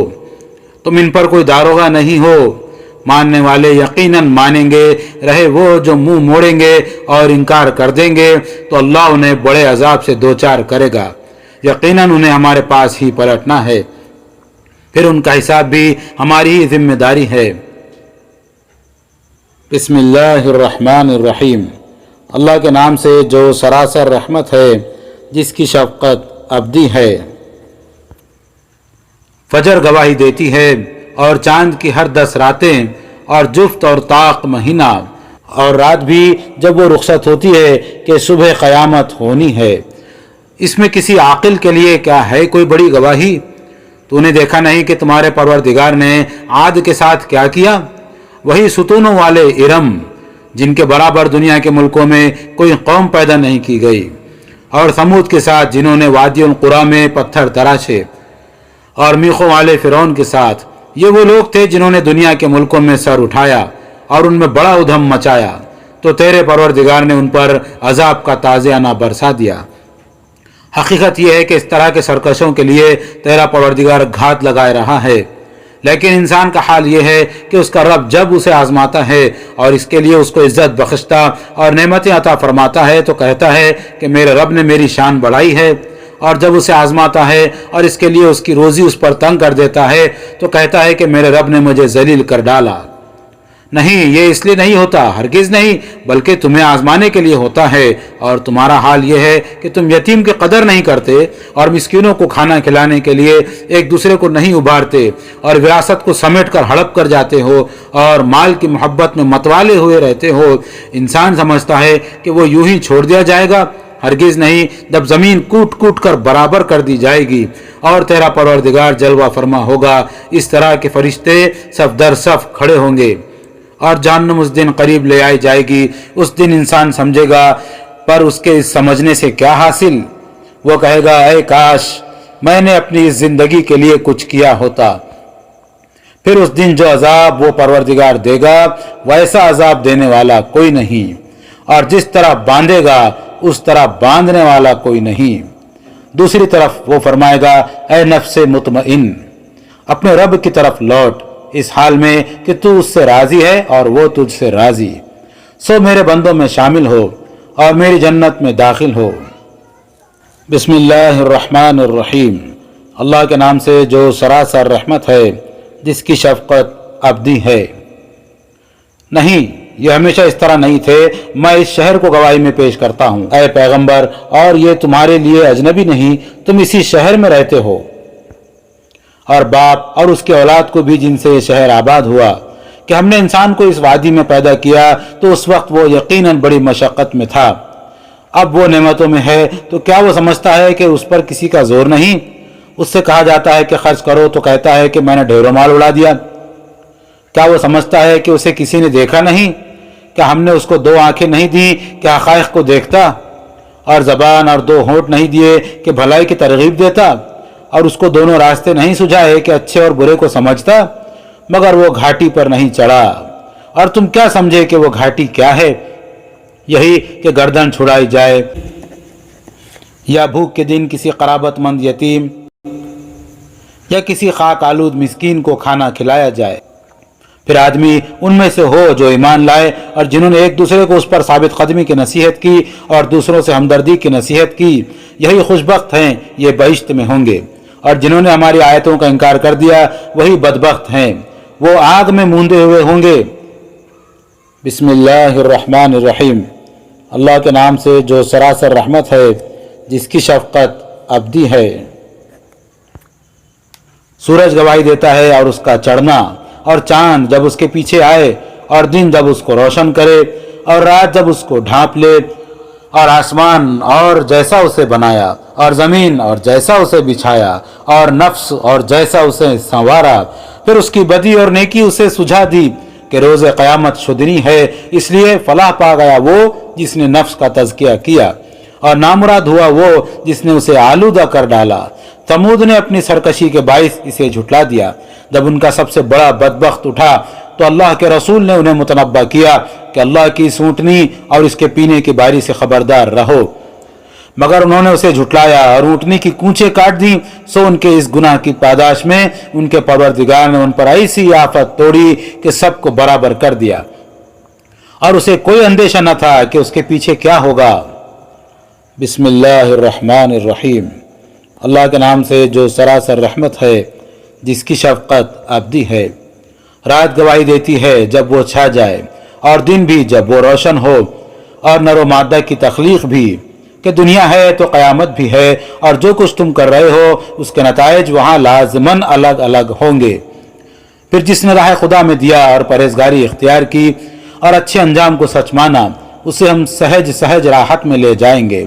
تم ان پر کوئی داروغہ نہیں ہو۔ ماننے والے یقیناً مانیں گے، رہے وہ جو منہ موڑیں گے اور انکار کر دیں گے تو اللہ انہیں بڑے عذاب سے دوچار کرے گا، یقیناً انہیں ہمارے پاس ہی پلٹنا ہے، پھر ان کا حساب بھی ہماری ہی ذمہ داری ہے۔ بسم اللہ الرحمن الرحیم، اللہ کے نام سے جو سراسر رحمت ہے، جس کی شفقت ابدی ہے۔ فجر گواہی دیتی ہے اور چاند کی ہر 10 راتیں اور جفت اور طاق مہینہ، اور رات بھی جب وہ رخصت ہوتی ہے کہ صبح قیامت ہونی ہے۔ اس میں کسی عاقل کے لیے کیا ہے کوئی بڑی گواہی؟ تو نے دیکھا نہیں کہ تمہارے پروردگار نے عاد کے ساتھ کیا کیا؟ وہی ستونوں والے ارم جن کے برابر دنیا کے ملکوں میں کوئی قوم پیدا نہیں کی گئی، اور ثمود کے ساتھ جنہوں نے وادی القریٰ میں پتھر تراشے، اور میخوں والے فرعون کے ساتھ، یہ وہ لوگ تھے جنہوں نے دنیا کے ملکوں میں سر اٹھایا اور ان میں بڑا ادھم مچایا، تو تیرے پروردگار نے ان پر عذاب کا تازیانہ برسا دیا۔ حقیقت یہ ہے کہ اس طرح کے سرکشوں کے لیے تیرا پروردگار گھات لگائے رہا ہے، لیکن انسان کا حال یہ ہے کہ اس کا رب جب اسے آزماتا ہے اور اس کے لیے اس کو عزت بخشتا اور نعمتیں عطا فرماتا ہے تو کہتا ہے کہ میرے رب نے میری شان بڑھائی ہے، اور جب اسے آزماتا ہے اور اس کے لیے اس کی روزی اس پر تنگ کر دیتا ہے تو کہتا ہے کہ میرے رب نے مجھے ذلیل کر ڈالا۔ نہیں، یہ اس لیے نہیں ہوتا، ہرگز نہیں، بلکہ تمہیں آزمانے کے لیے ہوتا ہے، اور تمہارا حال یہ ہے کہ تم یتیم کی قدر نہیں کرتے اور مسکینوں کو کھانا کھلانے کے لیے ایک دوسرے کو نہیں ابھارتے، اور وراثت کو سمیٹ کر ہڑپ کر جاتے ہو اور مال کی محبت میں متوالے ہوئے رہتے ہو۔ انسان سمجھتا ہے کہ وہ یوں ہی چھوڑ دیا جائے گا، ہرگز نہیں، جب زمین کوٹ کوٹ کر برابر کر دی جائے گی اور تیرا پروردگار جلوہ فرما ہوگا، اس طرح کے فرشتے صف در صف کھڑے ہوں گے، اور جہنم اس دن قریب لے آئی جائے گی۔ اس دن انسان سمجھے گا، پر اس کے اس سمجھنے سے کیا حاصل؟ وہ کہے گا اے کاش میں نے اپنی اس زندگی کے لیے کچھ کیا ہوتا۔ پھر اس دن جو عذاب وہ پروردگار دے گا، ویسا عذاب دینے والا کوئی نہیں، اور جس طرح باندھے گا اس طرح باندھنے والا کوئی نہیں۔ دوسری طرف وہ فرمائے گا اے نفس مطمئن، اپنے رب کی طرف لوٹ، اس حال میں کہ تو اس سے راضی ہے اور وہ تجھ سے راضی، سو میرے بندوں میں شامل ہو اور میری جنت میں داخل ہو۔ بسم اللہ الرحمن الرحیم، اللہ کے نام سے جو سراسر رحمت ہے جس کی شفقت ابدی ہے۔ نہیں، یہ ہمیشہ اس طرح نہیں تھے، میں اس شہر کو گواہی میں پیش کرتا ہوں اے پیغمبر، اور یہ تمہارے لیے اجنبی نہیں، تم اسی شہر میں رہتے ہو، اور باپ اور اس کے اولاد کو بھی جن سے یہ شہر آباد ہوا کہ ہم نے انسان کو اس وادی میں پیدا کیا تو اس وقت وہ یقیناً بڑی مشقت میں تھا، اب وہ نعمتوں میں ہے تو کیا وہ سمجھتا ہے کہ اس پر کسی کا زور نہیں؟ اس سے کہا جاتا ہے کہ خرچ کرو تو کہتا ہے کہ میں نے ڈھیروں مال اڑا دیا۔ کیا وہ سمجھتا ہے کہ اسے کسی نے دیکھا نہیں؟ کیا ہم نے اس کو 2 آنکھیں نہیں دی کہ حقائق کو دیکھتا، اور زبان اور 2 ہونٹ نہیں دیے کہ بھلائی کی ترغیب دیتا، اور اس کو دونوں راستے نہیں سجھائے کہ اچھے اور برے کو سمجھتا؟ مگر وہ گھاٹی پر نہیں چڑھا، اور تم کیا سمجھے کہ وہ گھاٹی کیا ہے؟ یہی کہ گردن چھڑائی جائے یا بھوک کے دن کسی قرابت مند یتیم یا کسی خاک آلود مسکین کو کھانا کھلایا جائے۔ پھر آدمی ان میں سے ہو جو ایمان لائے اور جنہوں نے ایک دوسرے کو اس پر ثابت قدمی کی نصیحت کی اور دوسروں سے ہمدردی کی نصیحت کی، یہی خوشبخت ہیں، یہ بہشت میں ہوں گے، اور جنہوں نے ہماری آیتوں کا انکار کر دیا وہی بدبخت ہیں، وہ آگ میں موندے ہوئے ہوں گے۔ بسم اللہ الرحمن الرحیم، اللہ کے نام سے جو سراسر رحمت ہے جس کی شفقت ابدی ہے۔ سورج گواہی دیتا ہے اور اس کا چڑھنا، اور چاند جب اس کے پیچھے آئے، اور دن جب اس کو روشن کرے، اور رات جب اس کو ڈھانپ لے، اور آسمان اور جیسا اسے بنایا، اور زمین اور جیسا اسے بچھایا، اور نفس اور جیسا اسے سنوارا، پھر اس کی بدی اور نیکی اسے سجھا دی کہ روز قیامت شدنی ہے، اس لیے فلاح پا گیا وہ جس نے نفس کا تزکیہ کیا، اور نامراد ہوا وہ جس نے اسے آلودہ کر ڈالا۔ ثمود نے اپنی سرکشی کے باعث اسے جھٹلا دیا، جب ان کا سب سے بڑا بدبخت اٹھا تو اللہ کے رسول نے انہیں متنبہ کیا کہ اللہ کی سونٹنی اور اس کے پینے کی باری سے خبردار رہو، مگر انہوں نے اسے جھٹلایا اور اونٹنی کی کونچیں کاٹ دیں، سو ان کے اس گناہ کی پاداش میں ان کے پروردگار نے ان پر ایسی آفت توڑی کہ سب کو برابر کر دیا، اور اسے کوئی اندیشہ نہ تھا کہ اس کے پیچھے کیا ہوگا۔ بسم اللہ الرحمن الرحیم، اللہ کے نام سے جو سراسر رحمت ہے جس کی شفقت ابدی ہے۔ رات گواہی دیتی ہے جب وہ چھا جائے، اور دن بھی جب وہ روشن ہو، اور نر و مادہ کی تخلیق بھی، کہ دنیا ہے تو قیامت بھی ہے، اور جو کچھ تم کر رہے ہو اس کے نتائج وہاں لازماً الگ الگ ہوں گے۔ پھر جس نے راہ خدا میں دیا اور پرہیزگاری اختیار کی اور اچھے انجام کو سچ مانا، اسے ہم سہج سہج راحت میں لے جائیں گے،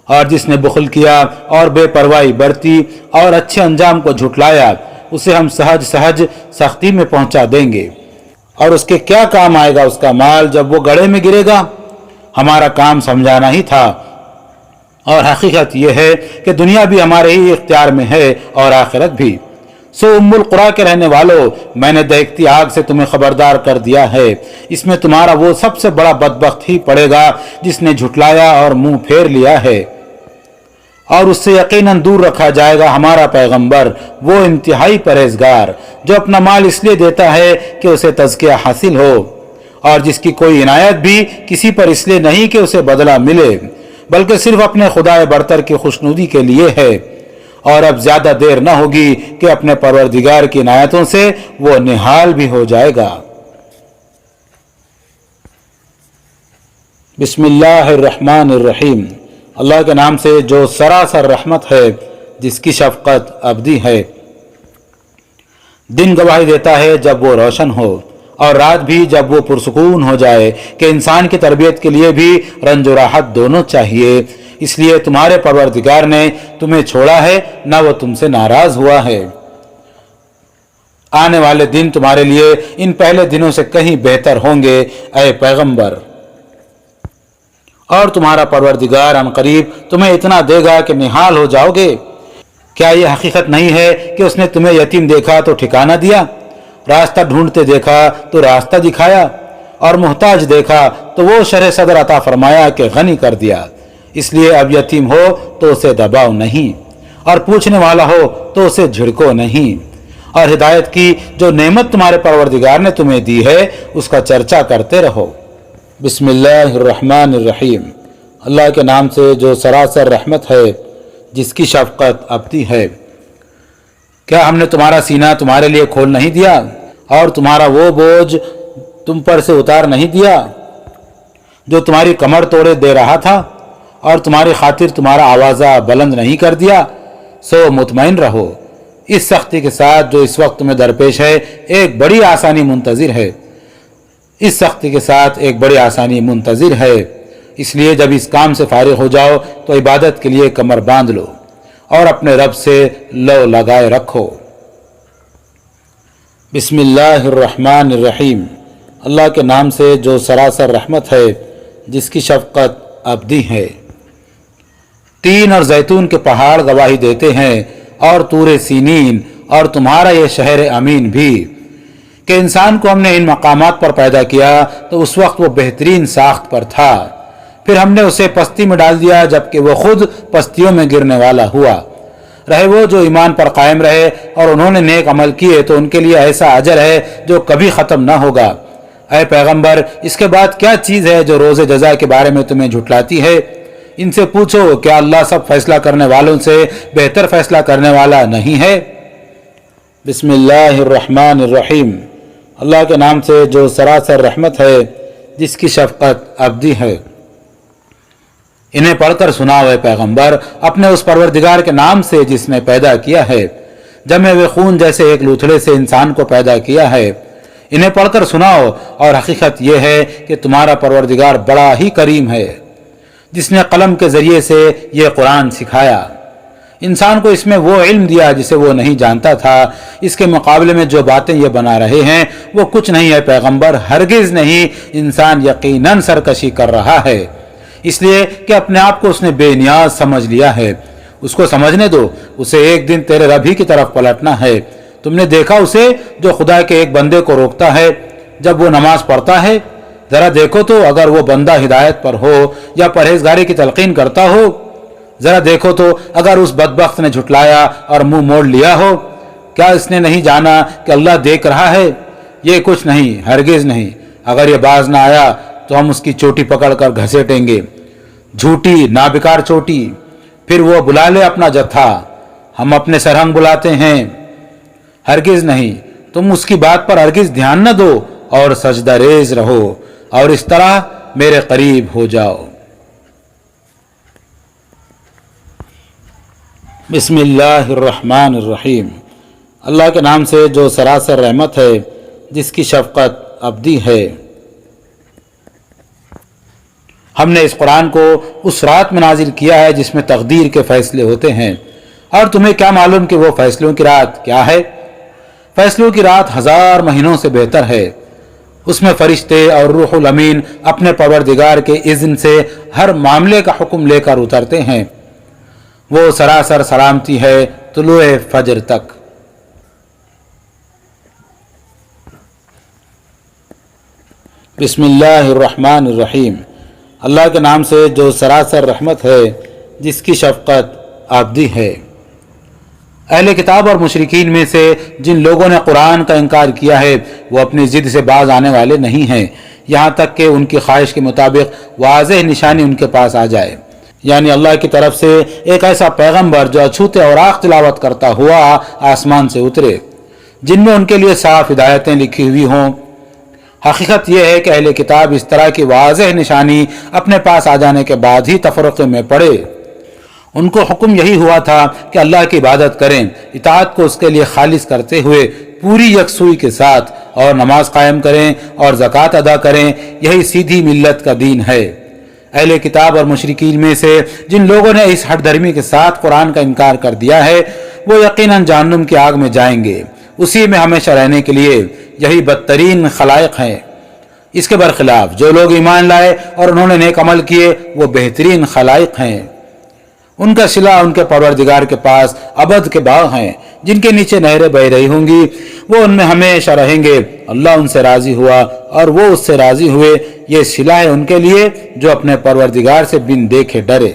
اور جس نے بخل کیا اور بے پرواہی برتی اور اچھے انجام کو جھٹلایا، اسے ہم سہج سہج سختی میں پہنچا دیں گے۔ اور اس کے کیا کام آئے گا اس کا مال جب وہ گڑھے میں گرے گا؟ ہمارا کام سمجھانا ہی تھا، اور حقیقت یہ ہے کہ دنیا بھی ہمارے ہی اختیار میں ہے اور آخرت بھی۔ سو ام القریٰ کے رہنے والوں، میں نے دہکتی آگ سے تمہیں خبردار کر دیا ہے، اس میں تمہارا وہ سب سے بڑا بدبخت ہی پڑے گا جس نے جھٹلایا اور منہ پھیر لیا ہے، اور اس سے یقیناً دور رکھا جائے گا ہمارا پیغمبر، وہ انتہائی پرہیزگار جو اپنا مال اس لیے دیتا ہے کہ اسے تزکیہ حاصل ہو، اور جس کی کوئی عنایت بھی کسی پر اس لیے نہیں کہ اسے بدلہ ملے، بلکہ صرف اپنے خدائے برتر کی خوشنودی کے لیے ہے، اور اب زیادہ دیر نہ ہوگی کہ اپنے پروردگار کی عنایتوں سے وہ نہال بھی ہو جائے گا۔ بسم اللہ الرحمن الرحیم، اللہ کے نام سے جو سراسر رحمت ہے جس کی شفقت ابدی ہے۔ دن گواہی دیتا ہے جب وہ روشن ہو، اور رات بھی جب وہ پرسکون ہو جائے، کہ انسان کی تربیت کے لیے بھی رنج و راحت دونوں چاہیے، اس لیے تمہارے پروردگار نے تمہیں چھوڑا ہے، نہ وہ تم سے ناراض ہوا ہے۔ آنے والے دن تمہارے لیے ان پہلے دنوں سے کہیں بہتر ہوں گے اے پیغمبر، اور تمہارا پروردگار ان قریب تمہیں اتنا دے گا کہ نہال ہو جاؤ گے۔ کیا یہ حقیقت نہیں ہے کہ اس نے تمہیں یتیم دیکھا تو ٹھکانہ دیا، راستہ ڈھونڈتے دیکھا تو راستہ دکھایا، اور محتاج دیکھا تو وہ شرح صدر عطا فرمایا کہ غنی کر دیا۔ اس لیے اب یتیم ہو تو اسے دباؤ نہیں، اور پوچھنے والا ہو تو اسے جھڑکو نہیں، اور ہدایت کی جو نعمت تمہارے پروردگار نے تمہیں دی ہے اس کا چرچا کرتے رہو۔ بسم اللہ الرحمن الرحیم، اللہ کے نام سے جو سراسر رحمت ہے جس کی شفقت ابدی ہے۔ کیا ہم نے تمہارا سینہ تمہارے لیے کھول نہیں دیا اور تمہارا وہ بوجھ تم پر سے اتار نہیں دیا جو تمہاری کمر توڑے دے رہا تھا، اور تمہاری خاطر تمہارا آوازہ بلند نہیں کر دیا؟ سو مطمئن رہو، اس سختی کے ساتھ جو اس وقت میں درپیش ہے ایک بڑی آسانی منتظر ہے، اس سختی کے ساتھ ایک بڑی آسانی منتظر ہے۔ اس لیے جب اس کام سے فارغ ہو جاؤ تو عبادت کے لیے کمر باندھ لو اور اپنے رب سے لو لگائے رکھو۔ بسم اللہ الرحمن الرحیم، اللہ کے نام سے جو سراسر رحمت ہے، جس کی شفقت ابدی ہے۔ تین اور زیتون کے پہاڑ گواہی دیتے ہیں، اور طور سینین اور تمہارا یہ شہر امین بھی، کہ انسان کو ہم نے ان مقامات پر پیدا کیا تو اس وقت وہ بہترین ساخت پر تھا، پھر ہم نے اسے پستی میں ڈال دیا جبکہ وہ خود پستیوں میں گرنے والا ہوا۔ رہے وہ جو ایمان پر قائم رہے اور انہوں نے نیک عمل کیے تو ان کے لیے ایسا اجر ہے جو کبھی ختم نہ ہوگا۔ اے پیغمبر، اس کے بعد کیا چیز ہے جو روز جزا کے بارے میں تمہیں جھٹلاتی ہے؟ ان سے پوچھو، کیا اللہ سب فیصلہ کرنے والوں سے بہتر فیصلہ کرنے والا نہیں ہے؟ بسم اللہ الرحمن الرحیم، اللہ کے نام سے جو سراسر رحمت ہے، جس کی شفقت ابدی ہے۔ انہیں پڑھ کر سناؤ اے پیغمبر اپنے اس پروردگار کے نام سے جس نے پیدا کیا ہے، جمے ہوئے خون جیسے ایک لوتھڑے سے انسان کو پیدا کیا ہے۔ انہیں پڑھ کر سناؤ، اور حقیقت یہ ہے کہ تمہارا پروردگار بڑا ہی کریم ہے، جس نے قلم کے ذریعے سے یہ قرآن سکھایا۔ انسان کو اس میں وہ علم دیا جسے وہ نہیں جانتا تھا، اس کے مقابلے میں جو باتیں یہ بنا رہے ہیں وہ کچھ نہیں ہے پیغمبر، ہرگز نہیں، انسان یقیناً سرکشی کر رہا ہے، اس لیے کہ اپنے آپ کو اس نے بے نیاز سمجھ لیا ہے۔ اس کو سمجھنے دو، اسے ایک دن تیرے رب ہی کی طرف پلٹنا ہے۔ تم نے دیکھا اسے جو خدا کے ایک بندے کو روکتا ہے جب وہ نماز پڑھتا ہے؟ ذرا دیکھو تو اگر وہ بندہ ہدایت پر ہو یا پرہیزگاری کی تلقین کرتا ہو، ذرا دیکھو تو اگر اس بدبخت نے جھٹلایا اور منہ موڑ لیا ہو، کیا اس نے نہیں جانا کہ اللہ دیکھ رہا ہے؟ یہ کچھ نہیں، ہرگز نہیں۔ اگر یہ باز نہ آیا تو ہم اس کی چوٹی پکڑ کر گھسیٹیں گے، جھوٹی نابکار چوٹی۔ پھر وہ بلا لے اپنا جتھا، ہم اپنے سرہنگ بلاتے ہیں، ہرگز نہیں۔ تم اس کی بات پر ہرگز دھیان نہ دو اور سجدہ ریز رہو، اور اس طرح میرے قریب ہو جاؤ۔ بسم اللہ الرحمن الرحیم، اللہ کے نام سے جو سراسر رحمت ہے، جس کی شفقت ابدی ہے۔ ہم نے اس قرآن کو اس رات میں نازل کیا ہے جس میں تقدیر کے فیصلے ہوتے ہیں، اور تمہیں کیا معلوم کہ وہ فیصلوں کی رات کیا ہے؟ فیصلوں کی رات 1000 مہینوں سے بہتر ہے۔ اس میں فرشتے اور روح الامین اپنے پروردگار کے اذن سے ہر معاملے کا حکم لے کر اترتے ہیں۔ وہ سراسر سلامتی ہے طلوع فجر تک۔ بسم اللہ الرحمن الرحیم، اللہ کے نام سے جو سراسر رحمت ہے، جس کی شفقت ابدی ہے۔ اہل کتاب اور مشرکین میں سے جن لوگوں نے قرآن کا انکار کیا ہے وہ اپنی ضد سے باز آنے والے نہیں ہیں، یہاں تک کہ ان کی خواہش کے مطابق واضح نشانی ان کے پاس آ جائے، یعنی اللہ کی طرف سے ایک ایسا پیغمبر جو اچھوتے اوراق تلاوت کرتا ہوا آسمان سے اترے، جن میں ان کے لیے صاف ہدایتیں لکھی ہوئی ہوں۔ حقیقت یہ ہے کہ اہل کتاب اس طرح کی واضح نشانی اپنے پاس آ جانے کے بعد ہی تفرقے میں پڑے۔ ان کو حکم یہی ہوا تھا کہ اللہ کی عبادت کریں، اطاعت کو اس کے لیے خالص کرتے ہوئے پوری یکسوئی کے ساتھ، اور نماز قائم کریں اور زکوٰۃ ادا کریں، یہی سیدھی ملت کا دین ہے۔ اہل کتاب اور مشرکین میں سے جن لوگوں نے اس ہٹ دھرمی کے ساتھ قرآن کا انکار کر دیا ہے وہ یقیناً جہنم کی آگ میں جائیں گے، اسی میں ہمیشہ رہنے کے لیے، یہی بدترین خلائق ہیں۔ اس کے برخلاف جو لوگ ایمان لائے اور انہوں نے نیک عمل کیے وہ بہترین خلائق ہیں۔ ان کا صلہ ان کے پروردگار کے پاس ابد کے باغ ہیں جن کے نیچے نہریں بہہ رہی ہوں گی، وہ ان میں ہمیشہ رہیں گے۔ اللہ ان سے راضی ہوا اور وہ اس سے راضی ہوئے، یہ صلہ ہے ان کے لیے جو اپنے پروردگار سے بن دیکھے ڈرے۔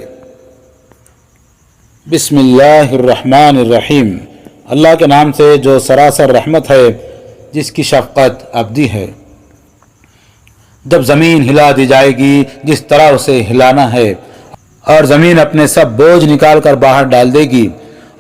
بسم اللہ الرحمن الرحیم، اللہ کے نام سے جو سراسر رحمت ہے، جس کی شفقت ابدی ہے۔ جب زمین ہلا دی جائے گی جس طرح اسے ہلانا ہے، اور زمین اپنے سب بوجھ نکال کر باہر ڈال دے گی،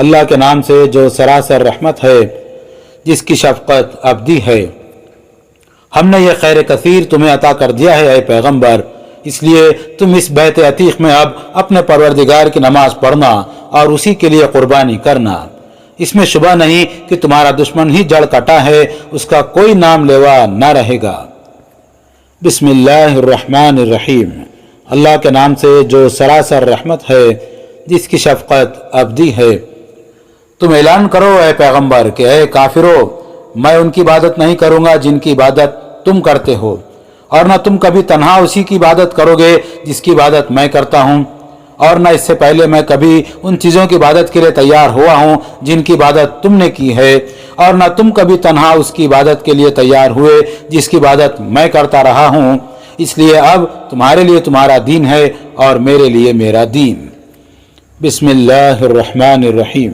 اللہ کے نام سے جو سراسر رحمت ہے، جس کی شفقت ابدی ہے۔ ہم نے یہ خیر کثیر تمہیں عطا کر دیا ہے اے پیغمبر، اس لیے تم اس بیت عتیق میں اب اپنے پروردگار کی نماز پڑھنا اور اسی کے لیے قربانی کرنا۔ اس میں شبہ نہیں کہ تمہارا دشمن ہی جڑ کٹا ہے، اس کا کوئی نام لیوا نہ رہے گا۔ بسم اللہ الرحمن الرحیم، اللہ کے نام سے جو سراسر رحمت ہے، جس کی شفقت ابدی ہے۔ تم اعلان کرو اے پیغمبر کہ اے کافرو، میں ان کی عبادت نہیں کروں گا جن کی عبادت تم کرتے ہو، اور نہ تم کبھی تنہا اسی کی عبادت کرو گے جس کی عبادت میں کرتا ہوں، اور نہ اس سے پہلے میں کبھی ان چیزوں کی عبادت کے لیے تیار ہوا ہوں جن کی عبادت تم نے کی ہے، اور نہ تم کبھی تنہا اس کی عبادت کے لیے تیار ہوئے جس کی عبادت میں کرتا رہا ہوں، اس لیے اب تمہارے لیے تمہارا دین ہے اور میرے لیے میرا دین۔ بسم اللہ الرحمن الرحیم،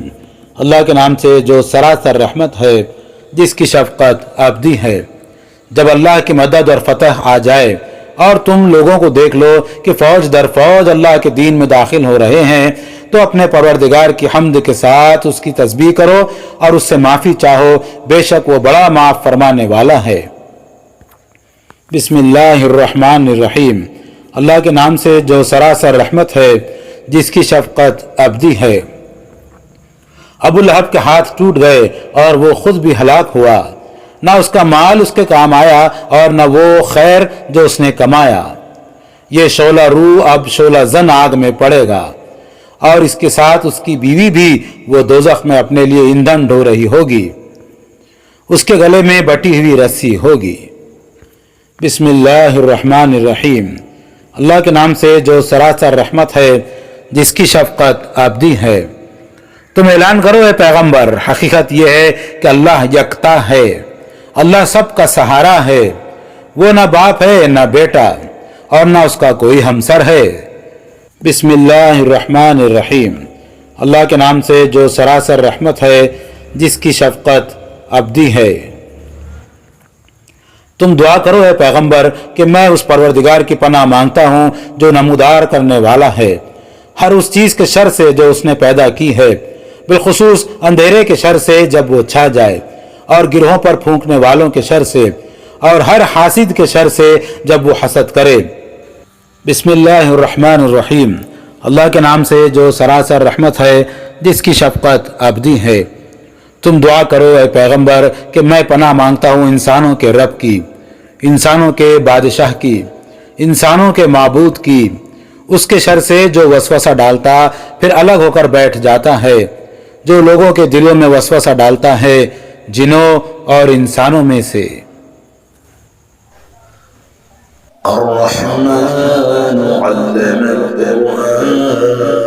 اللہ کے نام سے جو سراسر رحمت ہے، جس کی شفقت ابدی ہے۔ جب اللہ کی مدد اور فتح آ جائے اور تم لوگوں کو دیکھ لو کہ فوج در فوج اللہ کے دین میں داخل ہو رہے ہیں، تو اپنے پروردگار کی حمد کے ساتھ اس کی تسبیح کرو اور اس سے معافی چاہو، بے شک وہ بڑا معاف فرمانے والا ہے۔ بسم اللہ الرحمن الرحیم، اللہ کے نام سے جو سراسر رحمت ہے، جس کی شفقت ابدی ہے۔ ابو لہب کے ہاتھ ٹوٹ گئے اور وہ خود بھی ہلاک ہوا، نہ اس کا مال اس کے کام آیا اور نہ وہ خیر جو اس نے کمایا۔ یہ شعلہ روح اب شعلہ زن آگ میں پڑے گا، اور اس کے ساتھ اس کی بیوی بھی، وہ دوزخ میں اپنے لیے ایندھن ڈھو رہی ہوگی، اس کے گلے میں بٹی ہوئی رسی ہوگی۔ بسم اللہ الرحمن الرحیم، اللہ کے نام سے جو سراسر رحمت ہے، جس کی شفقت ابدی ہے۔ تم اعلان کرو اے پیغمبر، حقیقت یہ ہے کہ اللہ یکتا ہے، اللہ سب کا سہارا ہے، وہ نہ باپ ہے نہ بیٹا، اور نہ اس کا کوئی ہمسر ہے۔ بسم اللہ الرحمن الرحیم، اللہ کے نام سے جو سراسر رحمت ہے، جس کی شفقت ابدی ہے۔ تم دعا کرو اے پیغمبر کہ میں اس پروردگار کی پناہ مانگتا ہوں جو نمودار کرنے والا ہے ہر اس چیز کے شر سے جو اس نے پیدا کی ہے، بالخصوص اندھیرے کے شر سے جب وہ چھا جائے، اور گروہوں پر پھونکنے والوں کے شر سے، اور ہر حاسد کے شر سے جب وہ حسد کرے۔ بسم اللہ الرحمن الرحیم، اللہ کے نام سے جو سراسر رحمت ہے، جس کی شفقت ابدی ہے۔ تم دعا کرو اے پیغمبر کہ میں پناہ مانگتا ہوں انسانوں کے رب کی، انسانوں کے بادشاہ کی، انسانوں کے معبود کی، اس کے شر سے جو وسوسہ ڈالتا پھر الگ ہو کر بیٹھ جاتا ہے، جو لوگوں کے دلوں میں وسوسہ ڈالتا ہے، جنوں اور انسانوں میں سے۔ الرحمن علم القرآن